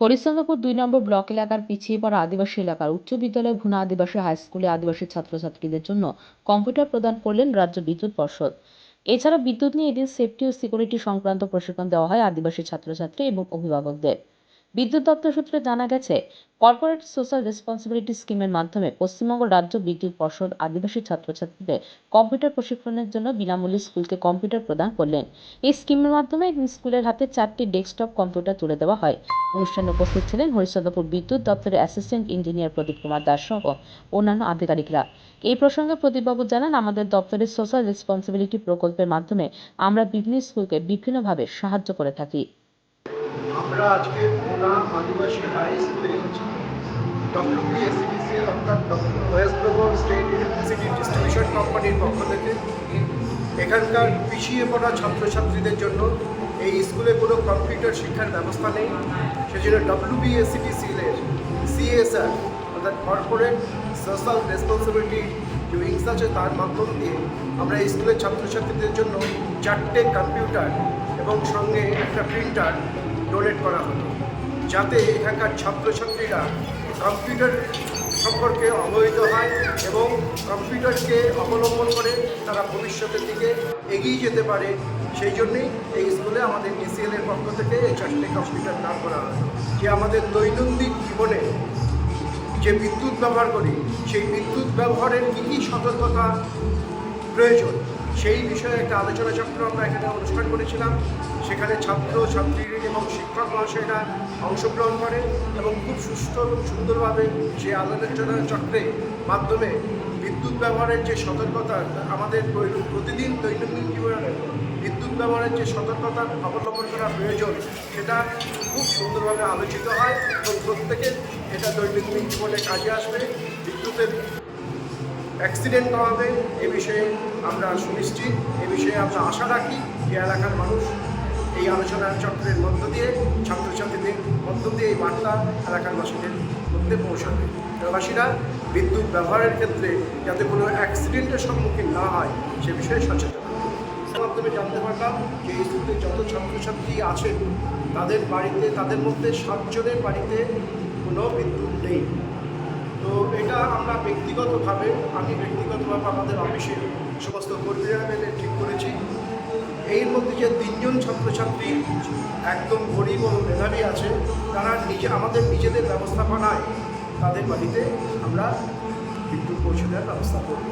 হরিশ্চন্দ্রপুর ২ নম্বর block এলাকার পিছিয়ে পড়া আদিবাসী এলাকার উচ্চ বিদ্যালয় ভুনা আদিবাসী হাই স্কুলে আদিবাসী ছাত্রছাত্রীদের জন্য কম্পিউটার প্রদান করলেন রাজ্য বিদ্যুৎ পর্ষদ। এছাড়া বিদ্যুৎ নিয়ে এদিন সেফটি ও সিকিউরিটি সংক্রান্ত প্রশিক্ষণ দেওয়া হয় আদিবাসী ছাত্রছাত্রী এবং অভিভাবকদের। বিদ্যুৎ দপ্তর সূত্রে জানা গেছে, কর্পোরেট সোশ্যাল রেসপন্সিবিলিটি স্কিমের মাধ্যমে পশ্চিমবঙ্গ রাজ্য বিদ্যুৎ পর্ষদ আদিবাসী ছাত্রছাত্রীদের কম্পিউটার প্রশিক্ষণের জন্য বিনামূল্যে স্কুলকে কম্পিউটার প্রদান করলেন। এই স্কিমের মাধ্যমে স্কুলের হাতে 4টি ডেস্কটপ কম্পিউটার তুলে দেওয়া হয়। অনুষ্ঠানে উপস্থিত ছিলেন হরিশ্চন্দ্রপুর বিদ্যুৎ দপ্তরের অ্যাসিস্ট্যান্ট ইঞ্জিনিয়ার প্রদীপ কুমার দাস সহ অন্যান্য আধিকারিকরা। এই প্রসঙ্গে প্রদীপবাবু জানান, আমাদের দপ্তরের সোশ্যাল রেসপন্সিবিলিটি প্রকল্পের মাধ্যমে আমরা বিভিন্ন স্কুলকে বিভিন্নভাবে সাহায্য করে থাকি। আমরা আজকে ভুনা আদিবাসী হাই স্কুলে এসেছি। WPSCDCL অর্থাৎ West Bengal state electricity distribution কোম্পানির পক্ষ থেকে এখানকার পিছিয়ে পড়া ছাত্রছাত্রীদের জন্য এই স্কুলে কোনো কম্পিউটার শিক্ষার ব্যবস্থা নেই। সেজন্য WPSCDCL এর CSR অর্থাৎ কর্পোরেট সোশ্যাল রেসপন্সিবিলিটি যে উইংস আছে তার মাধ্যম দিয়ে আমরা এই স্কুলের ছাত্রছাত্রীদের জন্য 4টে কম্পিউটার এবং সঙ্গে একটা প্রিন্টার ডোনেট করা হতো, যাতে এখানকার ছাত্রছাত্রীরা কম্পিউটার সম্পর্কে অবহিত হয় এবং কম্পিউটারকে অবলম্বন করে তারা ভবিষ্যতের দিকে এগিয়ে যেতে পারে। সেই জন্যেই এই স্কুলে আমাদের DCL-এর পক্ষ থেকে এই 4টে কম্পিউটার দান করা হয়, যে আমাদের দৈনন্দিন জীবনে যে বিদ্যুৎ ব্যবহার করি সেই বিদ্যুৎ ব্যবহারের কী কী সতর্কতা প্রয়োজন সেই বিষয়ে একটা আলোচনা চক্র আমরা এখানে অনুষ্ঠান করেছিলাম। সেখানে ছাত্র ছাত্রী এবং শিক্ষক মহাশয়রা অংশগ্রহণ করে এবং খুব সুষ্ঠু এবং সুন্দরভাবে সেই আলোচনা চক্রের মাধ্যমে বিদ্যুৎ ব্যবহারের যে সতর্কতা আমাদের প্রতিদিন দৈনন্দিন জীবনে বিদ্যুৎ ব্যবহারের যে সতর্কতা অবলম্বন করা প্রয়োজন সেটা খুব সুন্দরভাবে আলোচিত হয় এবং প্রত্যেকের এটা দৈনন্দিন জীবনে কাজে আসবে, বিদ্যুতের অ্যাক্সিডেন্ট কমাবে এ বিষয়ে আমরা সুনিশ্চিত। এ বিষয়ে আমরা আশা রাখি যে এলাকার মানুষ এই আলোচনা চক্রের মধ্য দিয়ে ছাত্রছাত্রীদের মধ্য দিয়ে এই বার্তা এলাকার বাসীদের মধ্যে পৌঁছাবে। এলাকাবাসীরা বিদ্যুৎ ব্যবহারের ক্ষেত্রে যাতে কোনো অ্যাক্সিডেন্টের সম্মুখীন না হয় সে বিষয়ে সচেতন। মাধ্যমে জানতে পারলাম যে এই স্কুলে যত ছাত্রছাত্রী আছেন তাদের বাড়িতে তাদের মধ্যে 7 জনের বাড়িতে কোনো বিদ্যুৎ নেই। তো এটা আমরা ব্যক্তিগতভাবে আমাদের অফিসের সমস্ত কর্মীরা মিলে ঠিক করেছি। এর মধ্যে যে 3 জন ছাত্রছাত্রী একদম গরিব ও মেধাবী আছে, তারা আমাদের নিজেদের ব্যবস্থাপনায় তাদের বাড়িতে আমরা বিদ্যুৎ পৌঁছে দেওয়ার ব্যবস্থা করব।